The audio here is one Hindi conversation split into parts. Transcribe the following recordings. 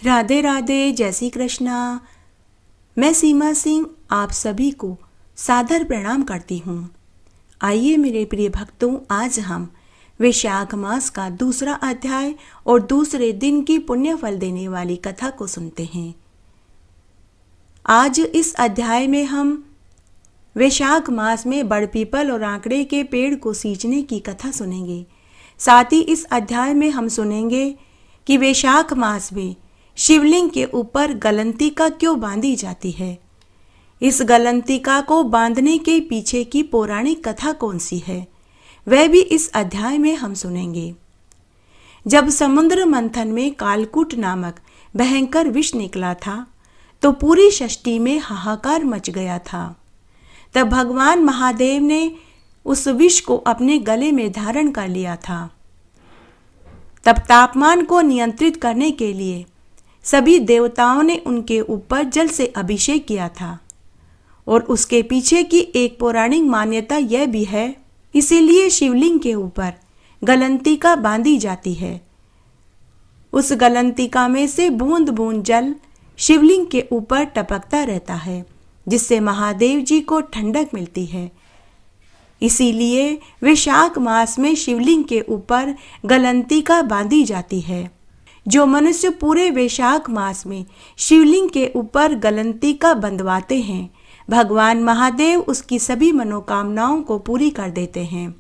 राधे राधे, जय श्री कृष्णा। मैं सीमा सिंह आप सभी को सादर प्रणाम करती हूँ। आइए मेरे प्रिय भक्तों, आज हम वैशाख मास का दूसरा अध्याय और दूसरे दिन की पुण्य फल देने वाली कथा को सुनते हैं। आज इस अध्याय में हम वैशाख मास में बड़ पीपल और आंकड़े के पेड़ को सींचने की कथा सुनेंगे। साथ ही इस अध्याय में हम सुनेंगे कि वैशाख मास में शिवलिंग के ऊपर गलंतिका क्यों बांधी जाती है। इस गलंतिका को बांधने के पीछे की पौराणिक कथा कौन सी है, वह भी इस अध्याय में हम सुनेंगे। जब समुद्र मंथन में कालकूट नामक भयंकर विष निकला था तो पूरी सृष्टि में हाहाकार मच गया था। तब भगवान महादेव ने उस विष को अपने गले में धारण कर लिया था। तब तापमान को नियंत्रित करने के लिए सभी देवताओं ने उनके ऊपर जल से अभिषेक किया था और उसके पीछे की एक पौराणिक मान्यता यह भी है, इसीलिए शिवलिंग के ऊपर गलंतिका बांधी जाती है। उस गलंतिका में से बूंद बूंद जल शिवलिंग के ऊपर टपकता रहता है, जिससे महादेव जी को ठंडक मिलती है। इसीलिए वैशाख मास में शिवलिंग के ऊपर गलंतिका बांधी जाती है। जो मनुष्य पूरे वैशाख मास में शिवलिंग के ऊपर गलंतिका बंधवाते हैं, भगवान महादेव उसकी सभी मनोकामनाओं को पूरी कर देते हैं।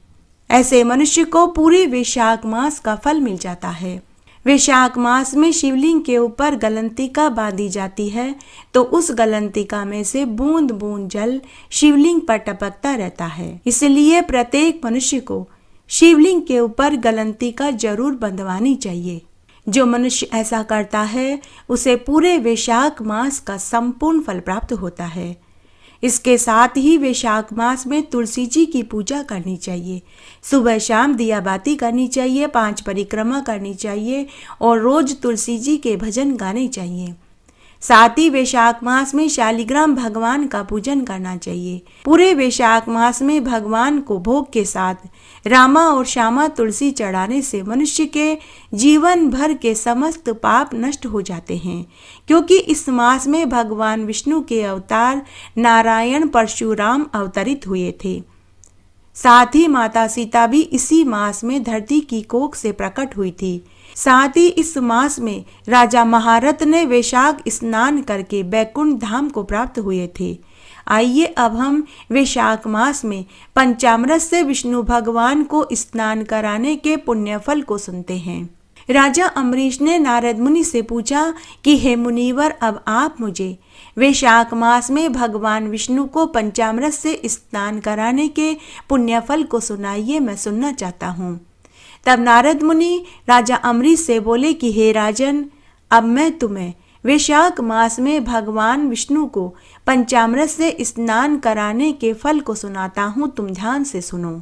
ऐसे मनुष्य को पूरे वैशाख मास का फल मिल जाता है। वैशाख मास में शिवलिंग के ऊपर गलंतिका बांधी जाती है तो उस गलंतिका में से बूंद बूंद जल शिवलिंग पर टपकता रहता है। इसलिए प्रत्येक मनुष्य को शिवलिंग के ऊपर गलंतिका जरूर बंधवानी चाहिए। जो मनुष्य ऐसा करता है उसे पूरे वैशाख मास का संपूर्ण फल प्राप्त होता है। इसके साथ ही वैशाख मास में तुलसी जी की पूजा करनी चाहिए। सुबह शाम दिया बाती करनी चाहिए, 5 परिक्रमा करनी चाहिए और रोज तुलसी जी के भजन गाने चाहिए। साथ ही वैशाख मास में शालिग्राम भगवान का पूजन करना चाहिए। पूरे वैशाख मास में भगवान को भोग के साथ रामा और श्यामा तुलसी चढ़ाने से मनुष्य के जीवन भर के समस्त पाप नष्ट हो जाते हैं, क्योंकि इस मास में भगवान विष्णु के अवतार नारायण परशुराम अवतरित हुए थे। साथ ही माता सीता भी इसी मास में धरती की कोख से प्रकट हुई थी। साथ ही इस मास में राजा महारथ ने वैशाख स्नान करके बैकुंठ धाम को प्राप्त हुए थे। आइए अब हम वैशाख मास में पंचामृत से विष्णु भगवान को स्नान कराने के पुण्यफल को सुनते हैं। राजा अम्बरीश ने नारद मुनि से पूछा कि हे मुनिवर, अब आप मुझे वैशाख मास में भगवान विष्णु को पंचामृत से स्नान कराने के पुण्यफल को सुनाइए, मैं सुनना चाहता हूँ। तब नारद मुनि राजा अम्बरीश से बोले कि हे राजन, अब मैं तुम्हें वैशाख मास में भगवान विष्णु को पंचामृत से स्नान कराने के फल को सुनाता हूँ, तुम ध्यान से सुनो।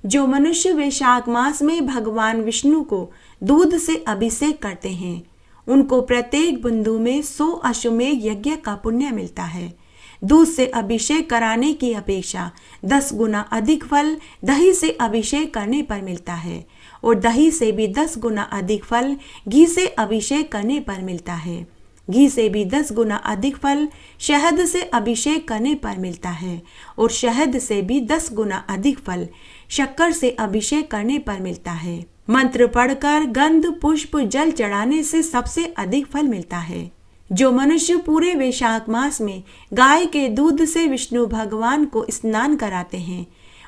जो मनुष्य वैशाख मास में भगवान विष्णु को दूध से अभिषेक करते हैं, उनको प्रत्येक बिंदु में 100 अश्वमेध यज्ञ का पुण्य मिलता है। दूध से अभिषेक कराने की अपेक्षा 10 गुना अधिक फल दही से अभिषेक करने पर मिलता है और दही से भी 10 गुना अधिक फल घी से अभिषेक करने पर मिलता है। घी से भी 10 गुना अधिक फल शहद से अभिषेक करने पर मिलता है और शहद से भी 10 गुना अधिक फल शक्कर से अभिषेक करने पर मिलता है। मंत्र पढ़कर गंध पुष्प जल चढ़ाने से सबसे अधिक फल मिलता है। जो मनुष्य पूरे वैशाख मास में गाय के दूध से विष्णु भगवान को स्नान कराते हैं,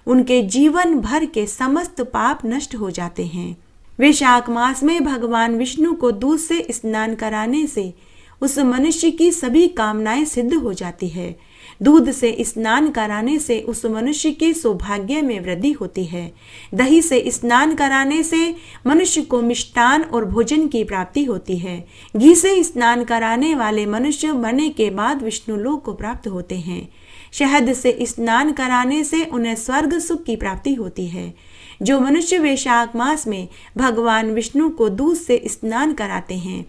उनके जीवन भर के समस्त पाप नष्ट हो जाते हैं। वैशाख मास में भगवान विष्णु को दूध से स्नान कराने से उस मनुष्य की सभी कामनाएं सिद्ध हो जाती है। दूध से स्नान कराने से उस मनुष्य के सौभाग्य में वृद्धि होती है। दही से स्नान कराने से मनुष्य को मिष्टान और भोजन की प्राप्ति होती है। घी से स्नान कराने वाले मनुष्य मरने के बाद विष्णु लोक को प्राप्त होते हैं। शहद से स्नान कराने से उन्हें स्वर्ग सुख की प्राप्ति होती है। जो मनुष्य वैशाख मास में भगवान विष्णु को दूध से स्नान कराते हैं,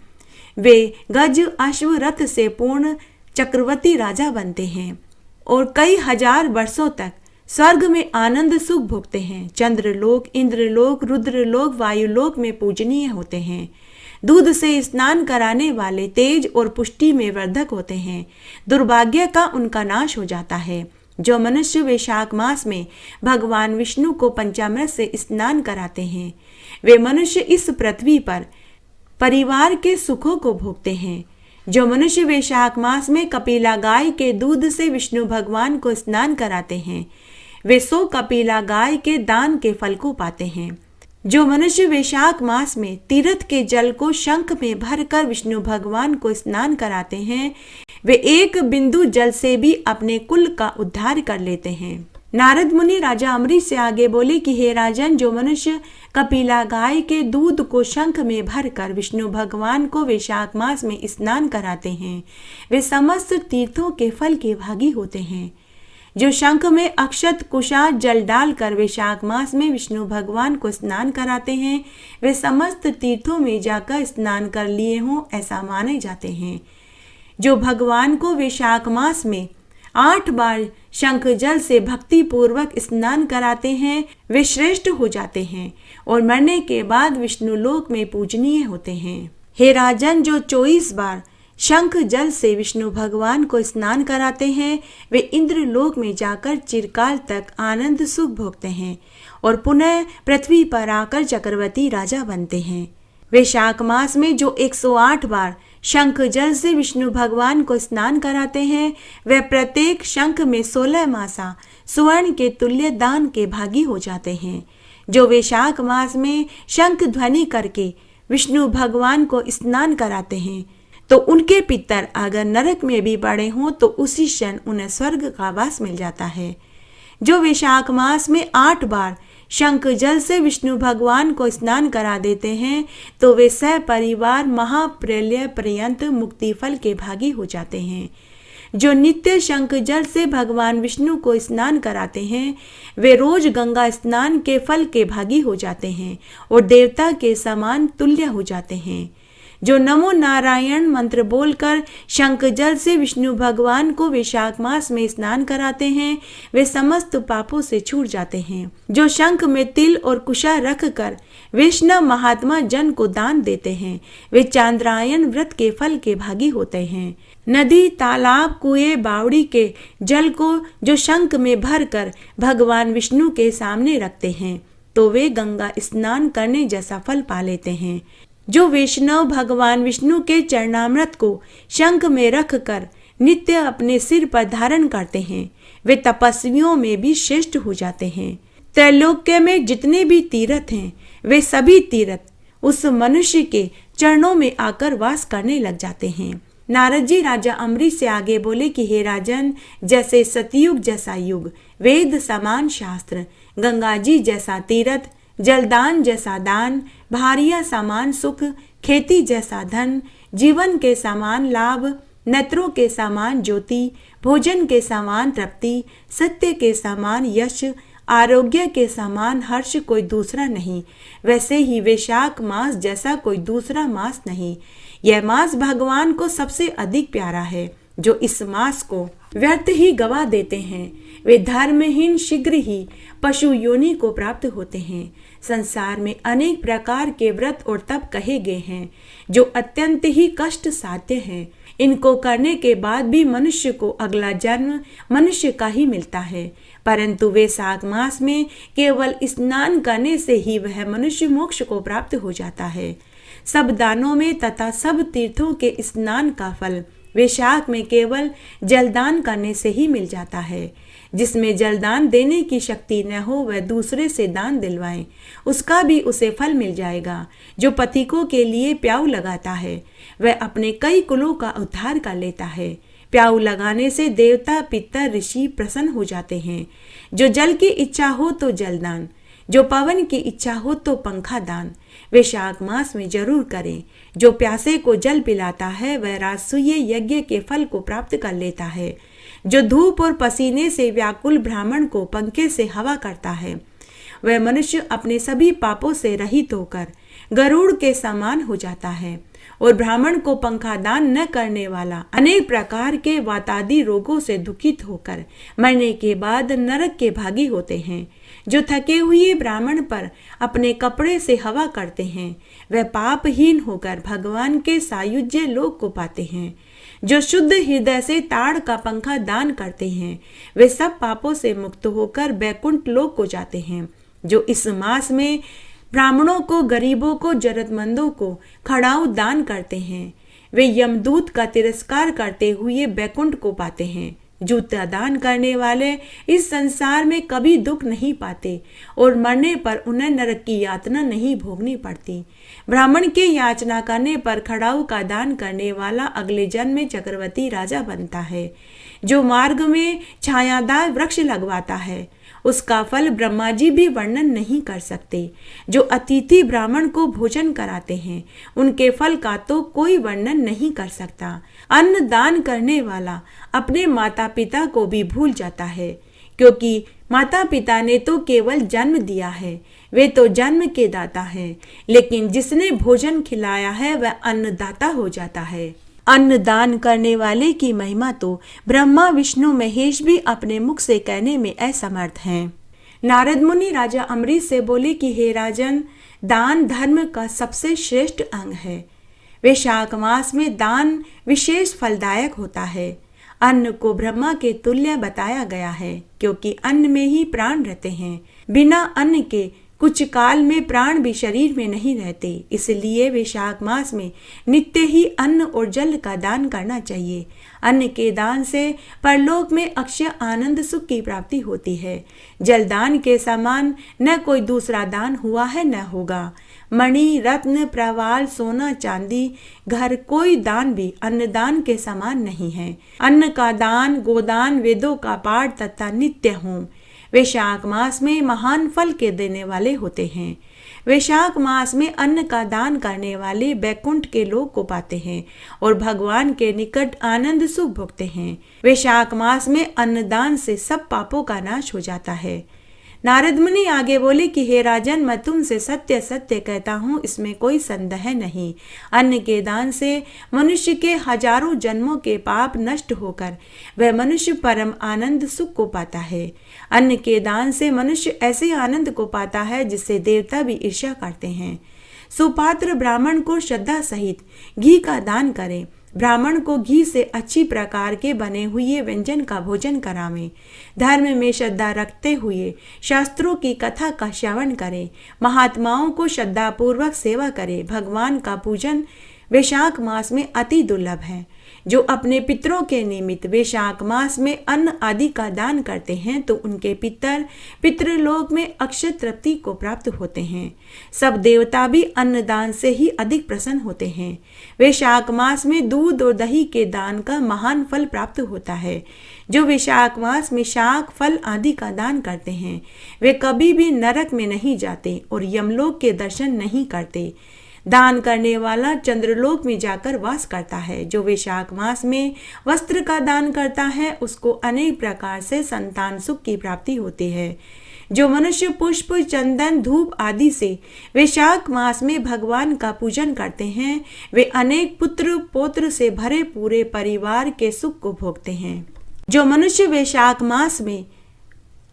वे गज अश्व रथ से पूर्ण चक्रवर्ती राजा बनते हैं और कई हजार वर्षों तक स्वर्ग में आनंद सुख भोगते हैं। चंद्रलोक, इंद्रलोक, रुद्रलोक, वायुलोक में पूजनीय होते हैं। दूध से स्नान कराने वाले तेज और पुष्टि में वर्धक होते हैं। दुर्भाग्य का उनका नाश हो जाता है। जो मनुष्य वैशाख मास में भगवान विष्णु को पंचामृत से स्नान कराते हैं, वे मनुष्य इस पृथ्वी पर परिवार के सुखों को भोगते हैं। जो मनुष्य वैशाख मास में कपिला गाय के दूध से विष्णु भगवान को स्नान कराते हैं, वे 100 कपिला गाय के दान के फल को पाते हैं। जो मनुष्य वैशाख मास में तीर्थ के जल को शंख में भरकर विष्णु भगवान को स्नान कराते हैं, वे 1 बिंदु जल से भी अपने कुल का उद्धार कर लेते हैं। नारद मुनि राजा अम्बरीश से आगे बोले कि हे राजन, जो मनुष्य कपिला गाय के दूध को शंख में भरकर विष्णु भगवान को वैशाख मास में स्नान कराते हैं, वे समस्त तीर्थों के फल के भागी होते हैं। जो शंख में अक्षत कुशा जल डालकर वैशाख मास में विष्णु भगवान को स्नान कराते हैं, वे समस्त तीर्थों में जाकर स्नान कर लिए हों ऐसा माने जाते हैं। जो भगवान को वैशाख मास में 8 बार शंख जल से भक्ति पूर्वक स्नान कराते हैं, वे श्रेष्ठ हो जाते हैं और मरने के बाद विष्णु लोक में पूजनीय होते हैं। हे राजन, जो 24 बार शंख जल से विष्णु भगवान को स्नान कराते हैं, वे इंद्र लोक में जाकर चिरकाल तक आनंद सुख भोगते हैं और पुनः पृथ्वी पर आकर चक्रवर्ती राजा बनते हैं। वैशाख मास में जो 108 बार शंख जल से विष्णु भगवान को स्नान कराते हैं, वे प्रत्येक शंख में 16 मासा स्वर्ण के तुल्य दान के भागी हो जाते हैं। जो वैशाख मास में शंख ध्वनि करके विष्णु भगवान को स्नान कराते हैं, तो उनके पितर अगर नरक में भी पड़े हों तो उसी क्षण उन्हें स्वर्ग का वास मिल जाता है। जो वैशाख मास में 8 बार शंख जल से विष्णु भगवान को स्नान करा देते हैं, तो वे सपरिवार महाप्रलय पर्यंत मुक्ति फल के भागी हो जाते हैं। जो नित्य शंख जल से भगवान विष्णु को स्नान कराते हैं, वे रोज गंगा स्नान के फल के भागी हो जाते हैं और देवता के समान तुल्य हो जाते हैं। जो नमो नारायण मंत्र बोलकर शंख जल से विष्णु भगवान को वैशाख मास में स्नान कराते हैं, वे समस्त पापों से छूट जाते हैं। जो शंख में तिल और कुशा रख कर वैष्णव महात्मा जन को दान देते हैं, वे चांद्रायन व्रत के फल के भागी होते हैं। नदी, तालाब, कुएं, बावड़ी के जल को जो शंख में भर कर भगवान विष्णु के सामने रखते हैं, तो वे गंगा स्नान करने जैसा फल पा लेते हैं। जो वैष्णव भगवान विष्णु के चरणामृत को शंख में रख कर नित्य अपने सिर पर धारण करते हैं, वे तपस्वियों में भी श्रेष्ठ हो जाते हैं। त्रैलोक्य में जितने भी तीर्थ हैं, वे सभी तीर्थ उस मनुष्य के चरणों में आकर वास करने लग जाते हैं। नारद जी राजा अम्बरीश से आगे बोले कि हे राजन, जैसे सतयुग जैसा युग, वेद समान शास्त्र, गंगा जी जैसा तीर्थ, जलदान जैसा दान, भारिया समान सुख, खेती जैसा धन, जीवन के समान लाभ, नेत्रों के समान ज्योति, भोजन के समान तृप्ति, सत्य के समान यश, आरोग्य के समान हर्ष कोई दूसरा नहीं। वैसे ही वैशाख मास जैसा कोई दूसरा मास नहीं। यह मास भगवान को सबसे अधिक प्यारा है। जो इस मास को व्यर्थ ही गवा देते हैं, वे धर्महीन शीघ्र ही पशु योनि को प्राप्त होते हैं। संसार में अनेक प्रकार के व्रत और तप कहे गए हैं, जो अत्यंत ही कष्ट साध्य हैं। इनको करने के बाद भी मनुष्य को अगला जन्म मनुष्य का ही मिलता है, परंतु वैशाख मास में केवल स्नान करने से ही वह मनुष्य मोक्ष को प्राप्त हो जाता है। सब दानों में तथा सब तीर्थों के स्नान का फल वैशाख में केवल जलदान करने से ही मिल जाता है। जिसमें जलदान देने की शक्ति न हो, वह दूसरे से दान दिलवाए, उसका भी उसे फल मिल जाएगा। जो पथिकों के लिए प्याऊ लगाता है, वह अपने कई कुलों का उद्धार कर लेता है। प्याऊ लगाने से देवता, पितर, ऋषि प्रसन्न हो जाते हैं। जो जल की इच्छा हो तो जलदान, जो पवन की इच्छा हो तो पंखा दान वैशाख मास में जरूर करें। जो प्यासे को जल पिलाता है, वह राजसूय यज्ञ के फल को प्राप्त कर लेता है। जो धूप और पसीने से व्याकुल ब्राह्मण को पंखे से हवा करता है, वह मनुष्य अपने सभी पापों से रहित होकर गरुड़ के समान हो जाता है। और ब्राह्मण को पंखा दान न करने वाला अनेक प्रकार के वातादि रोगों से दुखित होकर मरने के बाद नरक के भागी होते हैं। जो थके हुए ब्राह्मण पर अपने कपड़े से हवा करते हैं वह पापहीन होकर भगवान के सायुज्य लोक को पाते हैं। जो शुद्ध हृदय से ताड़ का पंखा दान करते हैं वे सब पापों से मुक्त होकर बैकुंठ लोक को जाते हैं। जो इस मास में ब्राह्मणों को, गरीबों को, जरूरतमंदों को खड़ाऊ दान करते हैं वे यमदूत का तिरस्कार करते हुए बैकुंठ को पाते हैं। जूता दान करने वाले इस संसार में कभी दुख नहीं पाते और मरने पर उन्हें नरक की यातना नहीं भोगनी पड़ती। ब्राह्मण के याचना करने पर खड़ाऊ का दान करने वाला अगले जन्म में चक्रवर्ती राजा बनता है। जो मार्ग में छायादार वृक्ष लगवाता है उसका फल ब्रह्मा जी भी वर्णन नहीं कर सकते। जो अतिथि ब्राह्मण को भोजन कराते हैं उनके फल का तो कोई वर्णन नहीं कर सकता। अन्न दान करने वाला अपने माता पिता को भी भूल जाता है, क्योंकि माता पिता ने तो केवल जन्म दिया है, वे तो जन्म के दाता हैं, लेकिन जिसने भोजन खिलाया है वह अन्नदाता हो जाता है। अन्न दान करने वाले की महिमा तो ब्रह्मा, विष्णु, महेश भी अपने मुख से कहने में असमर्थ हैं। नारद मुनि राजा अम्बरीश से बोले कि हे राजन, दान धर्म का सबसे श्रेष्ठ अंग है। वैशाख मास में दान विशेष फलदायक होता है। अन्न को ब्रह्मा के तुल्य बताया गया है, क्योंकि अन्न में ही प्राण रहते हैं। बिना अन्न के कुछ काल में प्राण भी शरीर में नहीं रहते, इसलिए वैशाख मास में नित्य ही अन्न और जल का दान करना चाहिए। अन्न के दान से परलोक में अक्षय आनंद सुख की प्राप्ति होती है। जल दान के समान न कोई दूसरा दान हुआ है न होगा। मणि, रत्न, प्रवाल, सोना, चांदी, घर, कोई दान भी अन्नदान के समान नहीं है। अन्न का दान, गोदान, वेदों का पाठ तथा नित्य होम वैशाख मास में महान फल के देने वाले होते हैं। वैशाख मास में अन्न का दान करने वाले बैकुंठ के लोक को पाते हैं और भगवान के निकट आनंद सुख भोगते हैं। वैशाख मास में अन्नदान से सब पापों का नाश हो जाता है। नारद मुनि आगे बोले कि हे राजन, मैं तुमसे सत्य सत्य कहता हूँ, इसमें कोई संदेह नहीं। अन्न के दान से मनुष्य के हजारों जन्मों के पाप नष्ट होकर वह मनुष्य परम आनंद सुख को पाता है। अन्न के दान से मनुष्य ऐसे आनंद को पाता है जिससे देवता भी ईर्ष्या करते हैं। सुपात्र ब्राह्मण को श्रद्धा सहित घी का दान करें। ब्राह्मण को घी से अच्छी प्रकार के बने हुए व्यंजन का भोजन करावें। धर्म में श्रद्धा रखते हुए शास्त्रों की कथा का श्रवण करें। महात्माओं को श्रद्धापूर्वक सेवा करें। भगवान का पूजन वैशाख मास में अति दुर्लभ है। जो अपने पितरों के निमित्त वैशाख मास में अन्न आदि का दान करते हैं तो उनके पितृलोक में अक्षय तृप्ति को प्राप्त होते हैं। सब देवता भी अन्नदान से ही अधिक प्रसन्न होते हैं। वैशाख मास में दूध और दही के दान का महान फल प्राप्त होता है। जो वैशाख मास में शाक, फल आदि का दान करते हैं वे कभी भी नरक में नहीं जाते और यमलोक के दर्शन नहीं करते। दान करने वाला चंद्रलोक में जाकर वास करता है। जो वैशाख मास में वस्त्र का दान करता है उसको अनेक प्रकार से संतान सुख की प्राप्ति होती है। जो मनुष्य पुष्प, चंदन, धूप आदि से वैशाख मास में भगवान का पूजन करते हैं वे अनेक पुत्र पौत्र से भरे पूरे परिवार के सुख को भोगते हैं। जो मनुष्य वैशाख मास में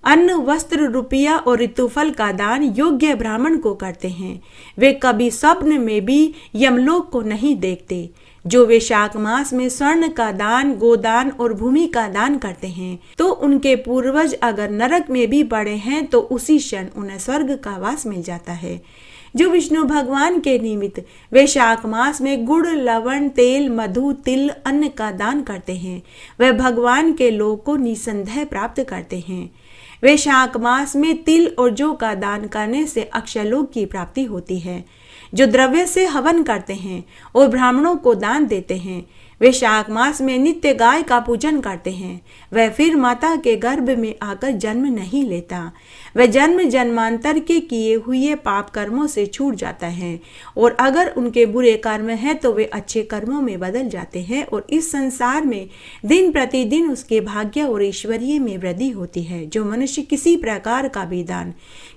अन्न, वस्त्र, रुपया और ऋतुफल का दान योग्य ब्राह्मण को करते हैं वे कभी स्वप्न में भी यमलोक को नहीं देखते। जो वैशाख मास में स्वर्ण का दान, गोदान और भूमि का दान करते हैं तो उनके पूर्वज अगर नरक में भी पड़े हैं तो उसी क्षण उन्हें स्वर्ग का वास मिल जाता है। जो विष्णु भगवान के निमित्त वैशाख मास में गुड़, लवण, तेल, मधु, तिल, अन्न का दान करते हैं वह भगवान के लोक को निसंदेह प्राप्त करते हैं। वैशाख मास में तिल और जौ का दान करने से अक्षयलोक की प्राप्ति होती है। जो द्रव्य से हवन करते हैं और ब्राह्मणों को दान देते हैं वैशाख मास में नित्य गाय का पूजन करते हैं वह फिर माता के गर्भ में आकर जन्म नहीं लेता। वह जन्म जन्मांतर के किए हुए पाप कर्मों से छूट जाता है और अगर उनके बुरे कर्म हैं तो वे अच्छे कर्मों में बदल जाते हैं और इस संसार में दिन प्रतिदिन उसके भाग्य और ऐश्वर्य में वृद्धि होती है। जो मनुष्य किसी प्रकार का भी दान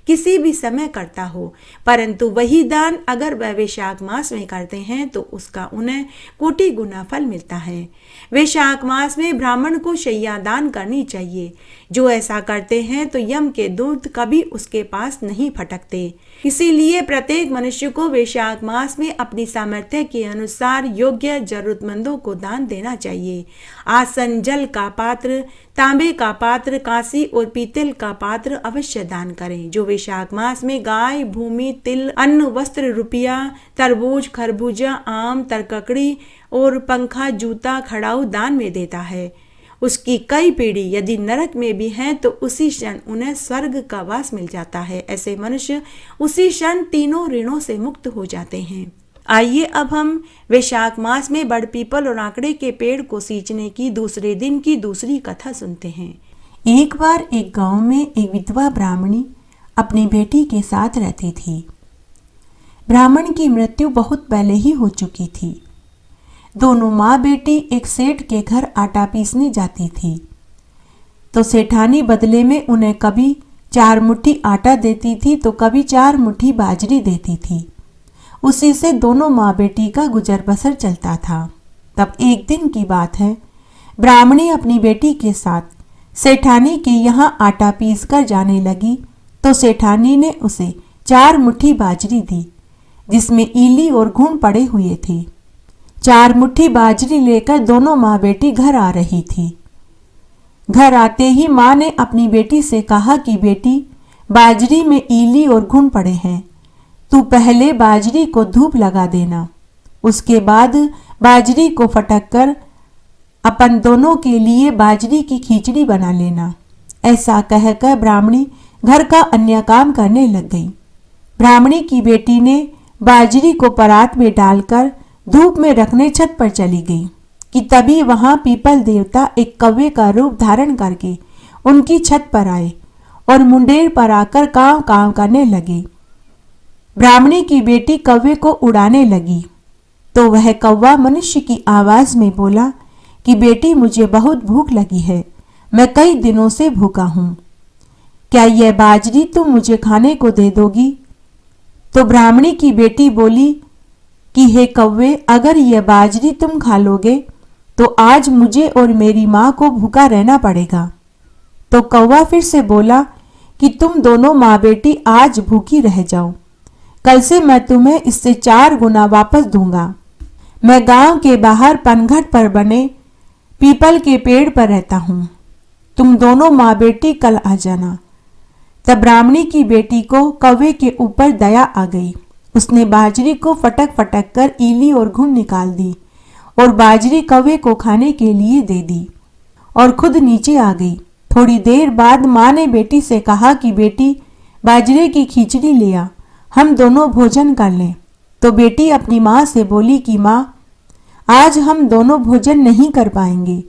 किसी भी समय करता हो परंतु वही दान अगर वह वैशाख मास में करते हैं तो उसका उन्हें कोटि गुना फल मिलता है। वैशाख मास में ब्राह्मण को शैया दान करनी चाहिए। जो ऐसा करते हैं तो यम के दूत कभी उसके पास नहीं फटकते। इसीलिए प्रत्येक मनुष्य को वैशाख मास में अपनी सामर्थ्य के अनुसार योग्य जरूरतमंदों को दान देना चाहिए। आसन, जल का पात्र, तांबे का पात्र, कांसी और पीतल का पात्र अवश्य दान करें। जो वैशाख मास में गाय, भूमि, तिल, अन्न, वस्त्र, रुपया, तरबूज, खरबूजा, आम, तरककड़ी और पंखा, जूता, खड़ाऊ दान में देता है, उसकी कई पीढ़ी यदि नरक में भी हैं तो उसी क्षण उन्हें स्वर्ग का वास मिल जाता है। ऐसे मनुष्य उसी क्षण तीनों ऋणों से मुक्त हो जाते हैं। आइए अब हम वैशाख मास में बड़ पीपल और आंकड़े के पेड़ को सींचने की दूसरे दिन की दूसरी कथा सुनते हैं। एक बार एक गांव में एक विधवा ब्राह्मणी अपनी बेटी के साथ रहती थी। ब्राह्मण की मृत्यु बहुत पहले ही हो चुकी थी। दोनों माँ बेटी एक सेठ के घर आटा पीसने जाती थी तो सेठानी बदले में उन्हें कभी 4 मुट्ठी आटा देती थी तो कभी 4 मुट्ठी बाजरी देती थी। उसी से दोनों माँ बेटी का गुजर बसर चलता था। तब एक दिन की बात है, ब्राह्मणी अपनी बेटी के साथ सेठानी के यहाँ आटा पीस कर जाने लगी तो सेठानी ने उसे 4 मुट्ठी बाजरी दी जिसमें ईली और घुन पड़े हुए थे। 4 मुट्ठी बाजरी लेकर दोनों माँ बेटी घर आ रही थी। घर आते ही माँ ने अपनी बेटी से कहा कि बेटी, बाजरी में ईली और घुन पड़े हैं, तू पहले बाजरी को धूप लगा देना, उसके बाद बाजरी को फटक कर अपन दोनों के लिए बाजरी की खिचड़ी बना लेना। ऐसा कहकर ब्राह्मणी घर का अन्य काम करने लग गई। ब्राह्मणी की बेटी ने बाजरी को परात में डालकर धूप में रखने छत पर चली गई कि तभी वहां पीपल देवता एक कौवे का रूप धारण करके उनकी छत पर आए और मुंडेर पर आकर काव काव करने लगे। ब्राह्मणी की बेटी कौवे को उड़ाने लगी तो वह कौवा मनुष्य की आवाज में बोला कि बेटी, मुझे बहुत भूख लगी है, मैं कई दिनों से भूखा हूँ, क्या यह बाजरी तुम मुझे खाने को दे दोगी? तो ब्राह्मणी की बेटी बोली कि हे कौवे, अगर यह बाजरी तुम खा लोगे तो आज मुझे और मेरी माँ को भूखा रहना पड़ेगा। तो कौवा फिर से बोला कि तुम दोनों माँ बेटी आज भूखी रह जाओ, कल से मैं तुम्हें इससे 4 गुना वापस दूंगा। मैं गांव के बाहर पनघट पर बने पीपल के पेड़ पर रहता हूँ, तुम दोनों माँ बेटी कल आ जाना। तब ब्राह्मणी की बेटी को कौवे के ऊपर दया आ गई। उसने बाजरी को फटक फटक कर ईली और घुन निकाल दी और बाजरी कौवे को खाने के लिए दे दी और खुद नीचे आ गई। थोड़ी देर बाद माँ ने बेटी से कहा कि बेटी, बाजरे की खिचड़ी ले आ, हम दोनों भोजन कर लें। तो बेटी अपनी माँ से बोली कि माँ, आज हम दोनों भोजन नहीं कर पाएंगे।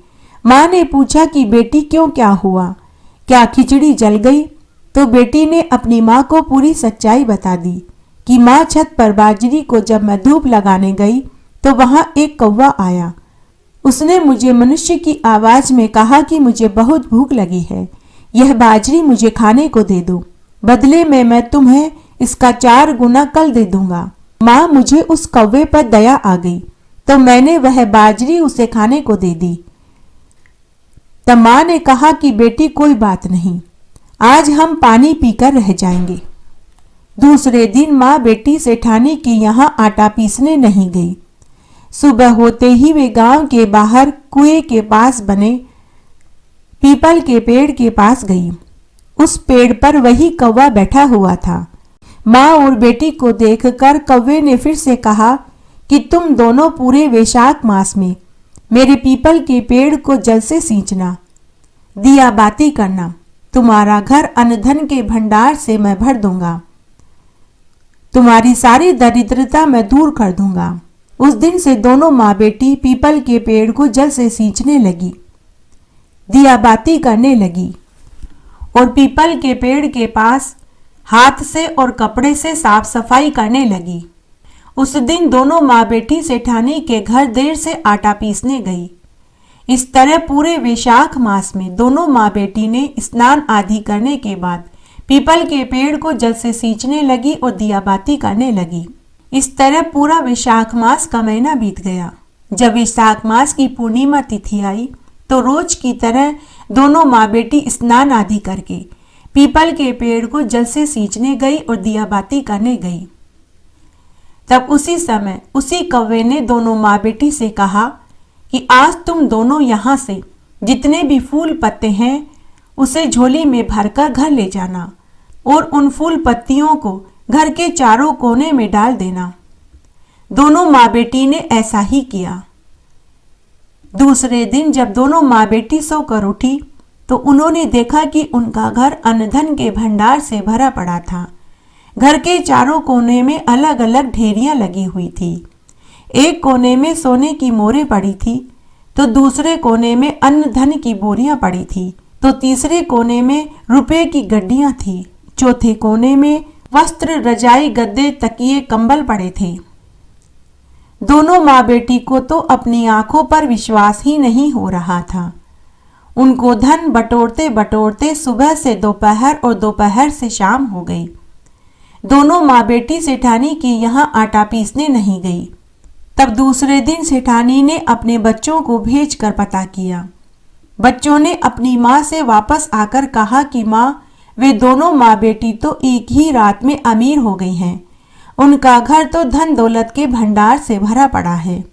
माँ ने पूछा कि बेटी क्यों, क्या हुआ, क्या खिचड़ी जल गई? तो बेटी ने अपनी माँ को पूरी सच्चाई बता दी कि माँ, छत पर बाजरी को जब मैं धूप लगाने गई तो वहां एक कौवा आया। उसने मुझे मनुष्य की आवाज में कहा कि मुझे बहुत भूख लगी है, यह बाजरी मुझे खाने को दे दो, बदले में मैं तुम्हें इसका 4 गुना कल दे दूंगा। माँ, मुझे उस कौवे पर दया आ गई तो मैंने वह बाजरी उसे खाने को दे दी। तब माँ ने कहा कि बेटी, कोई बात नहीं, आज हम पानी पीकर रह जाएंगे। दूसरे दिन माँ बेटी सेठानी के यहाँ आटा पीसने नहीं गई। सुबह होते ही वे गांव के बाहर कुएं के पास बने पीपल के पेड़ के पास गई। उस पेड़ पर वही कौवा बैठा हुआ था। माँ और बेटी को देखकर कौवे ने फिर से कहा कि तुम दोनों पूरे वैशाख मास में मेरे पीपल के पेड़ को जल से सींचना, दिया बाती करना, तुम्हारा घर अन्न धन के भंडार से मैं भर दूंगा, तुम्हारी सारी दरिद्रता मैं दूर कर दूंगा। उस दिन से दोनों माँ बेटी पीपल के पेड़ को जल से सींचने लगी, दिया बाती करने लगी और पीपल के पेड़ के पास हाथ से और कपड़े से साफ सफाई करने लगी। उस दिन दोनों माँ बेटी सेठानी के घर देर से आटा पीसने गई। इस तरह पूरे वैशाख मास में दोनों माँ बेटी ने स्नान आदि करने के बाद पीपल के पेड़ को जल से सींचने लगी और दिया बाती करने लगी। इस तरह पूरा वैशाख मास का महीना बीत गया। जब वैशाख मास की पूर्णिमा तिथि आई तो रोज की तरह दोनों माँ बेटी स्नान आदि करके पीपल के पेड़ को जल से सींचने गई और दिया बाती करने गई। तब उसी समय उसी कौवे ने दोनों माँ बेटी से कहा कि आज तुम दोनों यहाँ से जितने भी फूल पत्ते हैं उसे झोली में भरकर घर ले जाना और उन फूल पत्तियों को घर के चारों कोने में डाल देना। दोनों माँ बेटी ने ऐसा ही किया। दूसरे दिन जब दोनों माँ बेटी सोकर उठी तो उन्होंने देखा कि उनका घर अन्न धन के भंडार से भरा पड़ा था। घर के चारों कोने में अलग अलग ढेरियां लगी हुई थी। एक कोने में सोने की मोहरें पड़ी थी, तो दूसरे कोने में अन्न धन की बोरियां पड़ी थी, तो तीसरे कोने में रुपए की गड्डियां थी, चौथे कोने में वस्त्र, रजाई, गद्दे, तकिए, कंबल पड़े थे। दोनों माँ बेटी को तो अपनी आंखों पर विश्वास ही नहीं हो रहा था। उनको धन बटोरते बटोरते सुबह से दोपहर और दोपहर से शाम हो गई। दोनों माँ बेटी सेठानी के यहाँ आटा पीसने नहीं गई। तब दूसरे दिन सेठानी ने अपने बच्चों को भेजकर पता किया। बच्चों ने अपनी माँ से वापस आकर कहा कि माँ, वे दोनों माँ बेटी तो एक ही रात में अमीर हो गई हैं। उनका घर तो धन दौलत के भंडार से भरा पड़ा है।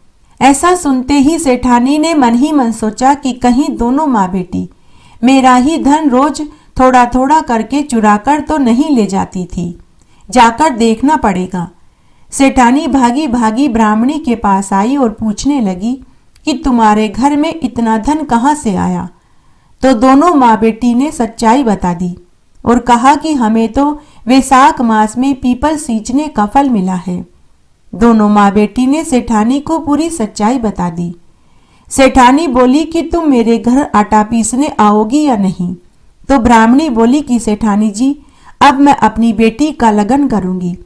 ऐसा सुनते ही सेठानी ने मन ही मन सोचा कि कहीं दोनों माँ बेटी मेरा ही धन रोज थोड़ा थोड़ा करके चुराकर तो नहीं ले जाती थी। जाकर देखना पड़ेगा। सेठानी भागी भागी ब्राह्मणी के पास आई और पूछने लगी कि तुम्हारे घर में इतना धन कहाँ से आया। तो दोनों माँ बेटी ने सच्चाई बता दी और कहा कि हमें तो वैशाख मास में पीपल सींचने का फल मिला है। दोनों माँ बेटी ने सेठानी को पूरी सच्चाई बता दी। सेठानी बोली कि तुम मेरे घर आटा पीसने आओगी या नहीं। तो ब्राह्मणी बोली कि सेठानी जी, अब मैं अपनी बेटी का लगन करूंगी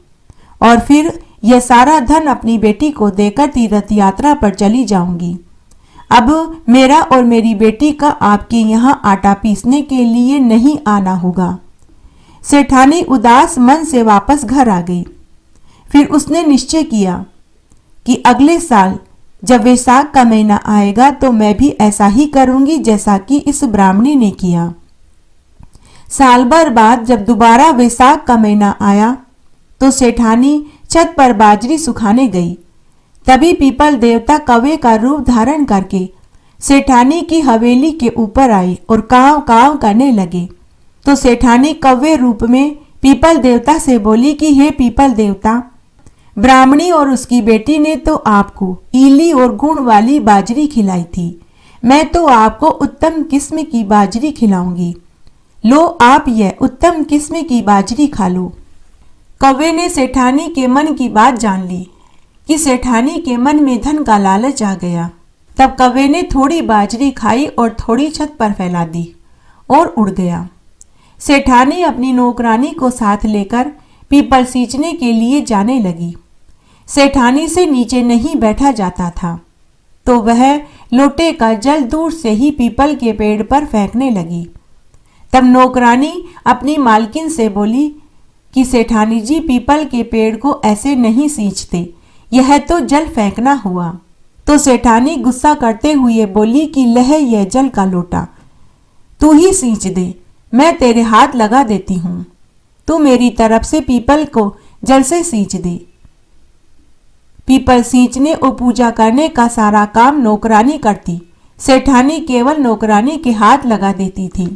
और फिर यह सारा धन अपनी बेटी को देकर तीर्थ यात्रा पर चली जाऊंगी। अब मेरा और मेरी बेटी का आपके यहाँ आटा पीसने के लिए नहीं आना होगा। सेठानी उदास मन से वापस घर आ गई। फिर उसने निश्चय किया कि अगले साल जब वैशाख का महीना आएगा तो मैं भी ऐसा ही करूंगी जैसा कि इस ब्राह्मणी ने किया। साल भर बाद जब दोबारा वैशाख का महीना आया तो सेठानी छत पर बाजरी सुखाने गई। तभी पीपल देवता कौवे का रूप धारण करके सेठानी की हवेली के ऊपर आए और काव काव करने लगे। तो सेठानी कौवे रूप में पीपल देवता से बोली कि हे पीपल देवता, ब्राह्मणी और उसकी बेटी ने तो आपको ईली और गुण वाली बाजरी खिलाई थी। मैं तो आपको उत्तम किस्म की बाजरी खिलाऊंगी। लो, आप यह उत्तम किस्म की बाजरी खा लो। कौवे ने सेठानी के मन की बात जान ली कि सेठानी के मन में धन का लालच आ गया। तब कौवे ने थोड़ी बाजरी खाई और थोड़ी छत पर फैला दी और उड़ गया। सेठानी अपनी नौकरानी को साथ लेकर पीपल सींचने के लिए जाने लगी। सेठानी से नीचे नहीं बैठा जाता था, तो वह लोटे का जल दूर से ही पीपल के पेड़ पर फेंकने लगी। तब नौकरानी अपनी मालकिन से बोली कि सेठानी जी, पीपल के पेड़ को ऐसे नहीं सींचते, यह तो जल फेंकना हुआ। तो सेठानी गुस्सा करते हुए बोली कि लह, यह जल का लोटा, तू ही सींच दे, मैं तेरे हाथ लगा देती हूँ। तू मेरी तरफ से पीपल को जल से सींच दे। पीपल सींचने और पूजा करने का सारा काम नौकरानी करती। सेठानी केवल नौकरानी के हाथ लगा देती थी।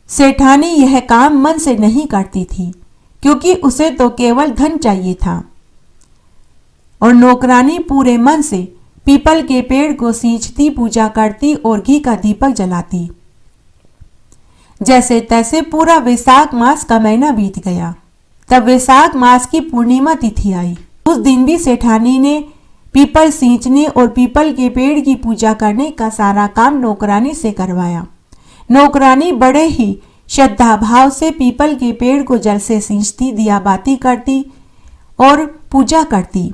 सेठानी यह काम मन से नहीं करती थी, क्योंकि उसे तो केवल धन चाहिए था। और नौकरानी पूरे मन से पीपल के पेड़ को सींचती, पूजा करती और घी का दीपक जलाती। जैसे तैसे पूरा वैशाख मास का महीना बीत गया। तब वैशाख मास की पूर्णिमा तिथि आई। उस दिन भी सेठानी ने पीपल सींचने और पीपल के पेड़ की पूजा करने का सारा काम नौकरानी से करवाया। नौकरानी बड़े ही श्रद्धा भाव से पीपल के पेड़ को जल से सींचती, दिया बाती करती और पूजा करती।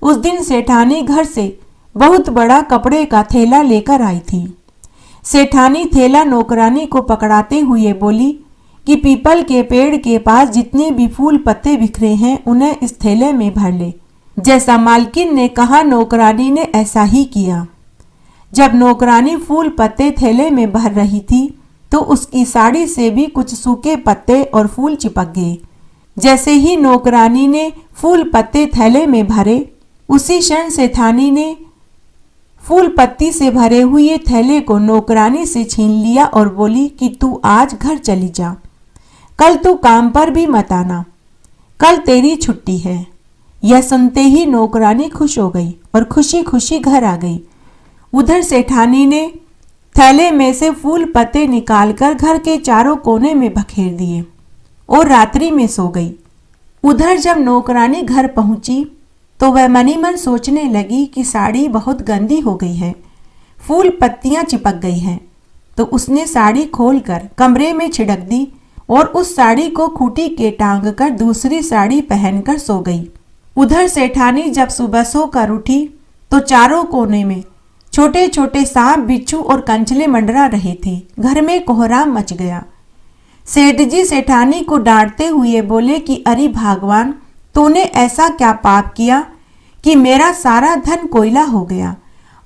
उस दिन सेठानी घर से बहुत बड़ा कपड़े का थैला लेकर आई थी। सेठानी थैला नौकरानी को पकड़ाते हुए बोली कि पीपल के पेड़ के पास जितने भी फूल पत्ते बिखरे हैं उन्हें इस थैले में भर ले। जैसा मालकिन ने कहा नौकरानी ने ऐसा ही किया। जब नौकरानी फूल पत्ते थैले में भर रही थी तो उसकी साड़ी से भी कुछ सूखे पत्ते और फूल चिपक गए। जैसे ही नौकरानी ने फूल पत्ते थैले में भरे, उसी क्षण सेठानी ने फूल पत्ती से भरे हुए थैले को नौकरानी से छीन लिया और बोली कि तू आज घर चली जा, कल तू काम पर भी मत आना, कल तेरी छुट्टी है। यह सुनते ही नौकरानी खुश हो गई और खुशी खुशी घर आ गई। उधर सेठानी ने थैले में से फूल पत्ते निकालकर घर के चारों कोने में बखेर दिए और रात्रि में सो गई। उधर जब नौकरानी घर पहुंची तो वह मनी मन सोचने लगी कि साड़ी बहुत गंदी हो गई है, फूल पत्तियां चिपक गई हैं। तो उसने साड़ी खोलकर कमरे में छिड़क दी और उस साड़ी को खूंटी के टांग कर दूसरी साड़ी पहनकर सो गई। उधर सेठानी जब सुबह सोकर उठी तो चारों कोने में छोटे छोटे सांप, बिच्छू और कंचले मंडरा रहे थे। घर में कोहराम मच गया। सेठ जी सेठानी को डांटते हुए बोले कि अरे भगवान, तूने ऐसा क्या पाप किया कि मेरा सारा धन कोयला हो गया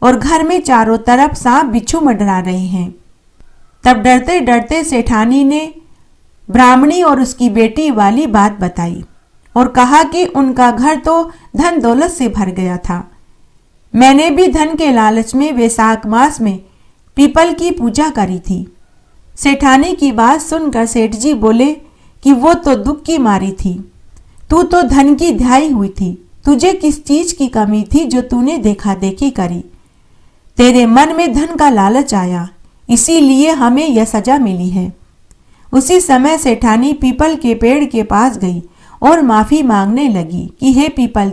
और घर में चारों तरफ सांप बिच्छू मंडरा रहे हैं। तब डरते डरते सेठानी ने ब्राह्मणी और उसकी बेटी वाली बात बताई और कहा कि उनका घर तो धन दौलत से भर गया था। मैंने भी धन के लालच में वैशाख मास में पीपल की पूजा करी थी। सेठानी की बात सुनकर सेठ जी बोले कि वो तो दुख की मारी थी, तू तो धन की ध्याई हुई थी, तुझे किस चीज की कमी थी जो तूने देखा देखी करी। तेरे मन में धन का लालच आया, इसीलिए हमें यह सजा मिली है। उसी समय सेठानी पीपल के पेड़ के पास गई और माफी मांगने लगी कि हे पीपल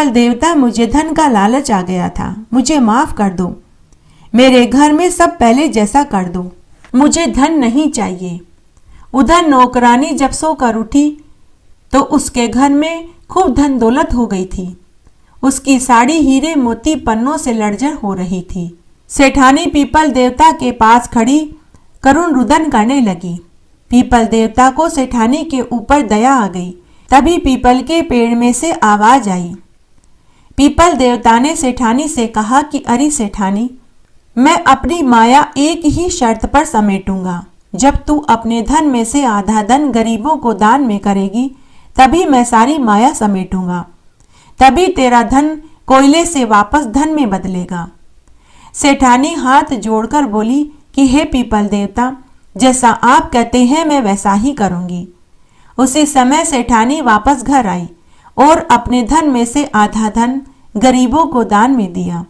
देवता, मुझे धन का लालच आ गया था, मुझे माफ कर दो, मेरे घर में सब पहले जैसा कर दो, मुझे धन नहीं चाहिए। उधर नौकरानी जब सोकर उठी तो उसके घर में खूब धन दौलत हो गई थी। उसकी साड़ी हीरे मोती पन्नों से लड़झड़ हो रही थी। सेठानी पीपल देवता के पास खड़ी करुण रुदन करने लगी। पीपल देवता को सेठानी के ऊपर दया आ गई। तभी पीपल के पेड़ में से आवाज आई। पीपल देवता ने सेठानी से कहा कि अरे सेठानी, मैं अपनी माया एक ही शर्त पर समेटूंगा। जब तू अपने धन में से आधा धन गरीबों को दान में करेगी तभी मैं सारी माया समेटूंगा, तभी तेरा धन कोयले से वापस धन में बदलेगा। सेठानी हाथ जोड़कर बोली कि हे पीपल देवता, जैसा आप कहते हैं मैं वैसा ही करूंगी। उसी समय सेठानी वापस घर आई और अपने धन में से आधा धन गरीबों को दान में दिया।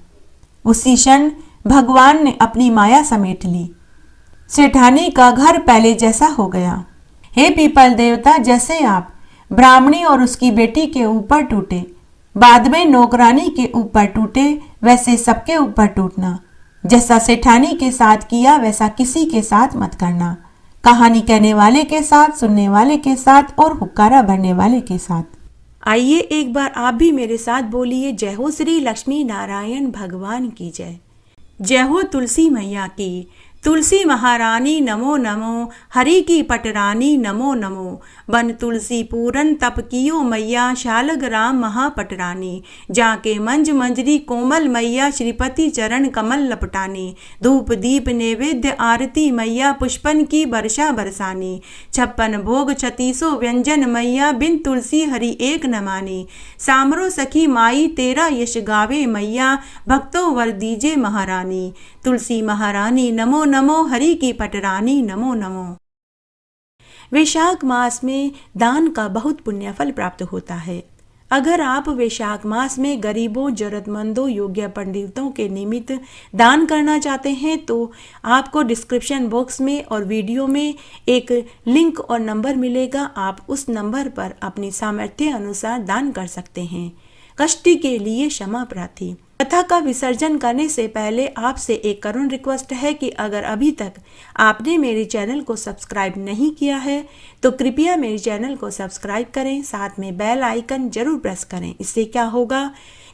उसी क्षण भगवान ने अपनी माया समेट ली। सेठानी का घर पहले जैसा हो गया। हे पीपल देवता, जैसे आप ब्राह्मणी और उसकी बेटी के ऊपर टूटे, बाद में नौकरानी के ऊपर टूटे, वैसे सबके ऊपर टूटना। जैसा सेठानी के साथ किया वैसा किसी के साथ मत करना। कहानी कहने वाले के साथ, सुनने वाले के साथ और हुक्कारा भरने वाले के साथ। आइए एक बार आप भी मेरे साथ बोलिए, जय हो श्री लक्ष्मी नारायण भगवान की जय। जय हो तुलसी मैया की। तुलसी महारानी नमो नमो, हरि की पटरानी नमो नमो। बन तुलसी पूरन तप कियो मैया, शालग राम महापटरानी। जाके मंज मंजरी कोमल मैया, श्रीपति चरण कमल लपटानी। धूप दीप नैवेद्य आरती मैया, पुष्पन की वर्षा बरसानी। 56 भोग 36 व्यंजन मैया, बिन तुलसी हरि एक न मानी। सामरो सखी माई तेरा यश गावे मैया, भक्तों वर दीजे महारानी। तुलसी महारानी नमो नमो, हरि की पटरानी नमो नमो। वैशाख मास में दान का बहुत पुण्य फल प्राप्त होता है। अगर आप वैशाख मास में गरीबों, जरूरतमंदों, योग्य पंडितों के निमित्त दान करना चाहते हैं तो आपको डिस्क्रिप्शन बॉक्स में और वीडियो में एक लिंक और नंबर मिलेगा। आप उस नंबर पर अपनी सामर्थ्य अनुसार दान कर सकते हैं। कष्ट के लिए क्षमा प्रार्थी। कथा का विसर्जन करने से पहले आपसे एक करुण रिक्वेस्ट है कि अगर अभी तक आपने मेरे चैनल को सब्सक्राइब नहीं किया है तो कृपया मेरे चैनल को सब्सक्राइब करें, साथ में बेल आइकन जरूर प्रेस करें। इससे क्या होगा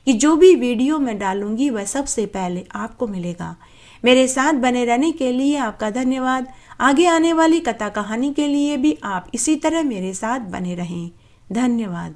कि जो भी वीडियो मैं डालूंगी वह सबसे पहले आपको मिलेगा। मेरे साथ बने रहने के लिए आपका धन्यवाद। आगे आने वाली कथा कहानी के लिए भी आप इसी तरह मेरे साथ बने रहें। धन्यवाद।